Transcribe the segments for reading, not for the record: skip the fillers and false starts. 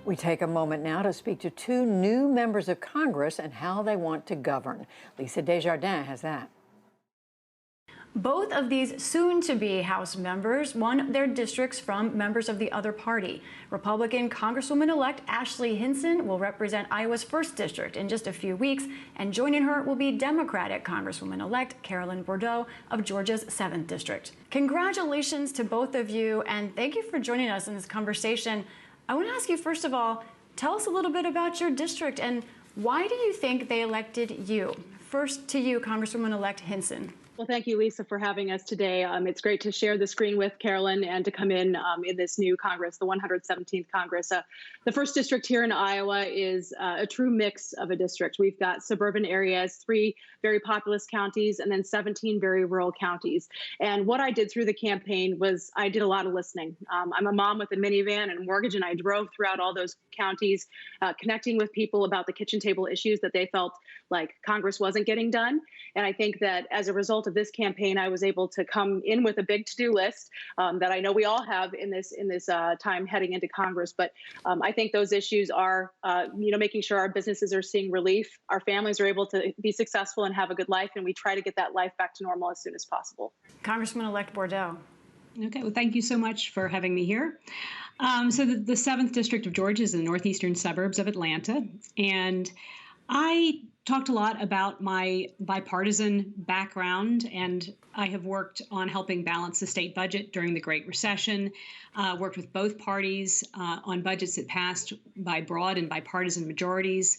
We take a moment now to speak to two new members of Congress and how they want to govern. Lisa Desjardins has that. Both of these soon-to-be House members won their districts from members of the other party. Republican Congresswoman-elect Ashley Hinson will represent Iowa's 1st District in just a few weeks, and joining her will be Democratic Congresswoman-elect Carolyn Bourdeaux of Georgia's 7th District. Congratulations to both of you, and thank you for joining us in this conversation. I want to ask you, first of all, tell us a little bit about your district and why do you think they elected you? First to you, Congresswoman-elect Hinson. Well, thank you, Lisa, for having us today. It's great to share the screen with Carolyn and to come in this new Congress, the 117th Congress. The 1st District here in Iowa is a true mix of a district. We've got suburban areas, 3 very populous counties, and then 17 very rural counties. And what I did through the campaign was I did a lot of listening. I'm a mom with a minivan and a mortgage, and I drove throughout all those counties, connecting with people about the kitchen table issues that they felt like Congress wasn't getting done. And I think that as a result of this campaign, I was able to come in with a big to-do list that I know we all have in this time heading into Congress. But I think those issues are, making sure our businesses are seeing relief, our families are able to be successful and have a good life, and we try to get that life back to normal as soon as possible. Congresswoman-elect Bourdeaux. Okay, well, thank you so much for having me here. So the 7th District of Georgia is in the northeastern suburbs of Atlanta, and I talked a lot about my bipartisan background, and I have worked on helping balance the state budget during the Great Recession, worked with both parties on budgets that passed by broad and bipartisan majorities.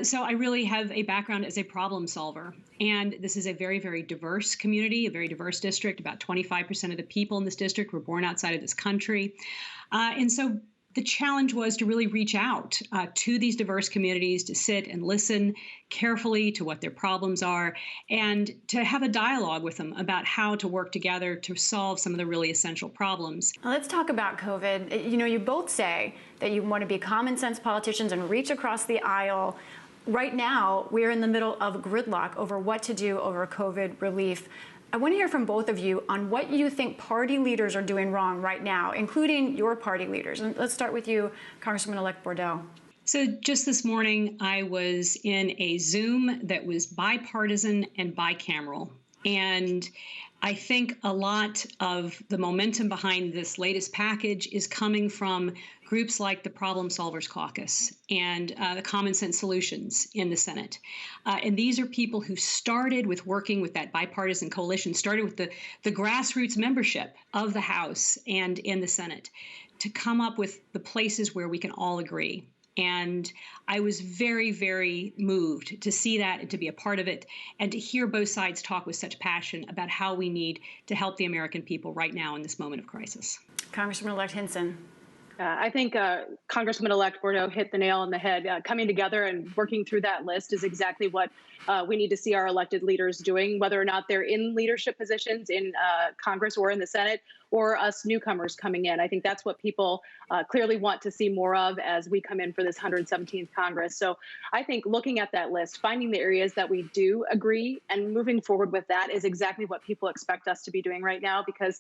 So I really have a background as a problem solver. And this is a very, very diverse community, a very diverse district. About 25% of the people in this district were born outside of this country. And so the challenge was to really reach out to these diverse communities, to sit and listen carefully to what their problems are, and to have a dialogue with them about how to work together to solve some of the really essential problems. Let's talk about COVID. You both say that you want to be common sense politicians and reach across the aisle. Right now, we're in the middle of gridlock over what to do over COVID relief. I want to hear from both of you on what you think party leaders are doing wrong right now, including your party leaders. And let's start with you, Congresswoman-elect Bourdeaux. So just this morning, I was in a Zoom that was bipartisan and bicameral. And I think a lot of the momentum behind this latest package is coming from groups like the Problem Solvers Caucus and the Common Sense Solutions in the Senate. And these are people who started with working with that bipartisan coalition, started with the grassroots membership of the House and in the Senate to come up with the places where we can all agree. And I was very, very moved to see that and to be a part of it and to hear both sides talk with such passion about how we need to help the American people right now in this moment of crisis. Congresswoman-elect Hinson. I think Congresswoman-elect Bourdeaux hit the nail on the head. Coming together and working through that list is exactly what we need to see our elected leaders doing, whether or not they're in leadership positions in Congress or in the Senate, or us newcomers coming in. I think that's what people clearly want to see more of as we come in for this 117th Congress. So I think looking at that list, finding the areas that we do agree and moving forward with that is exactly what people expect us to be doing right now, because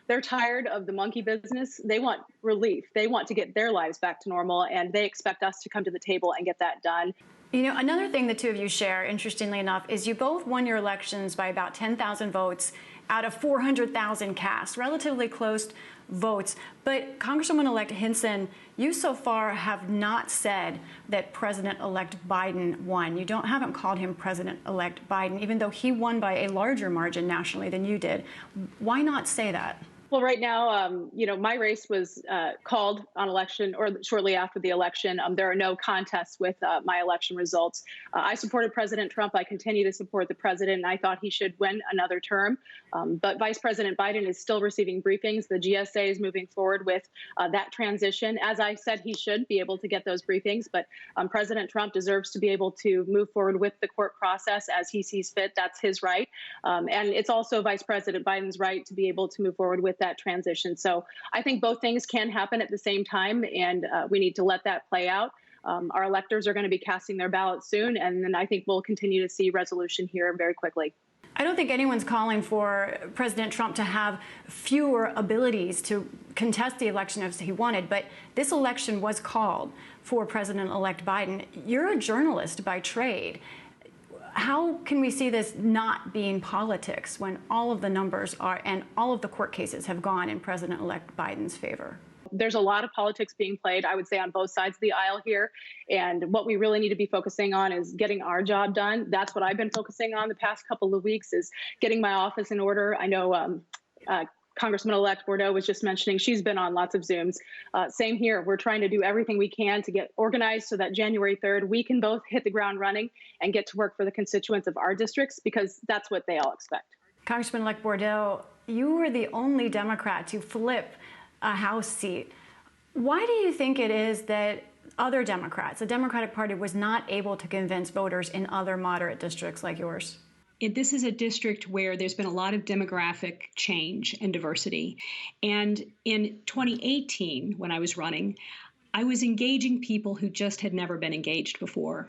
they're tired of the monkey business. They want relief. They want to get their lives back to normal, and they expect us to come to the table and get that done. Another thing the two of you share, interestingly enough, is you both won your elections by about 10,000 votes out of 400,000 cast, relatively close votes. But Congresswoman-elect Hinson, you so far have not said that President-elect Biden won. You haven't called him President-elect Biden, even though he won by a larger margin nationally than you did. Why not say that? Well, right now, my race was called on election or shortly after the election. There are no contests with my election results. I supported President Trump. I continue to support the president, and I thought he should win another term. But Vice President Biden is still receiving briefings. The GSA is moving forward with that transition. As I said, he should be able to get those briefings, but President Trump deserves to be able to move forward with the court process as he sees fit. That's his right. And it's also Vice President Biden's right to be able to move forward with that transition. So I think both things can happen at the same time, and we need to let that play out. Our electors are going to be casting their ballots soon, and then I think we'll continue to see resolution here very quickly. I don't think anyone's calling for President Trump to have fewer abilities to contest the election as he wanted, but this election was called for President-elect Biden. You're a journalist by trade. How can we see this not being politics when all of the numbers are and all of the court cases have gone in President-elect Biden's favor? There's a lot of politics being played, I would say, on both sides of the aisle here. And what we really need to be focusing on is getting our job done. That's what I've been focusing on the past couple of weeks, is getting my office in order. I know Congressman-elect Bordeaux was just mentioning she's been on lots of Zooms. Same here. We're trying to do everything we can to get organized so that January 3rd, we can both hit the ground running and get to work for the constituents of our districts, because that's what they all expect. Congressman-elect Bordeaux, you were the only Democrat to flip a House seat. Why do you think it is that other Democrats, the Democratic Party, was not able to convince voters in other moderate districts like yours? This is a district where there's been a lot of demographic change and diversity. And in 2018, when I was running, I was engaging people who just had never been engaged before.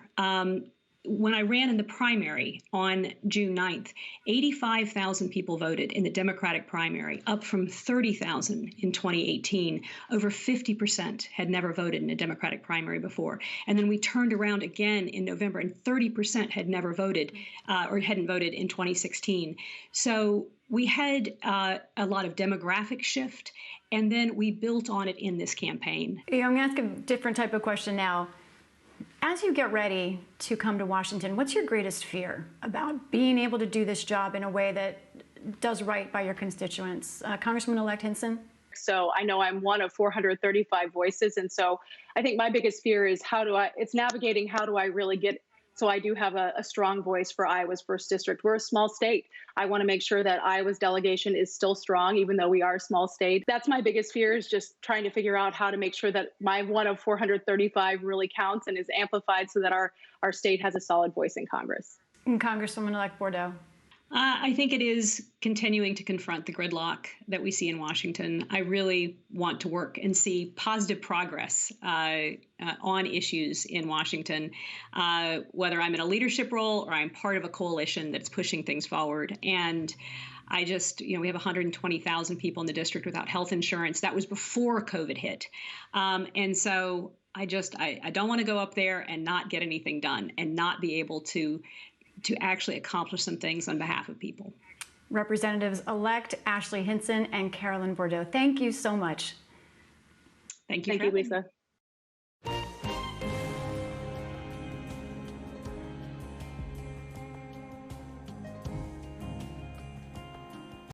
When I ran in the primary on June 9th, 85,000 people voted in the Democratic primary, up from 30,000 in 2018. Over 50% had never voted in a Democratic primary before. And then we turned around again in November, and 30% had never voted or hadn't voted in 2016. So we had a lot of demographic shift, and then we built on it in this campaign. I'm going to ask a different type of question now. As you get ready to come to Washington, what's your greatest fear about being able to do this job in a way that does right by your constituents? Congressman-elect Hinson? So I know I'm one of 435 voices. And so I think my biggest fear is it's navigating how do I really get so I do have a strong voice for Iowa's 1st District. We're a small state. I want to make sure that Iowa's delegation is still strong, even though we are a small state. That's my biggest fear, is just trying to figure out how to make sure that my one of 435 really counts and is amplified so that our state has a solid voice in Congress. And Congresswoman-elect Bordeaux? I think it is continuing to confront the gridlock that we see in Washington. I really want to work and see positive progress on issues in Washington, whether I'm in a leadership role or I'm part of a coalition that's pushing things forward. And I just, we have 120,000 people in the district without health insurance. That was before COVID hit. And so I don't want to go up there and not get anything done and not be able to actually accomplish some things on behalf of people. Representatives-elect Ashley Hinson and Carolyn Bordeaux, thank you so much. Thank you. Thank you, Lisa.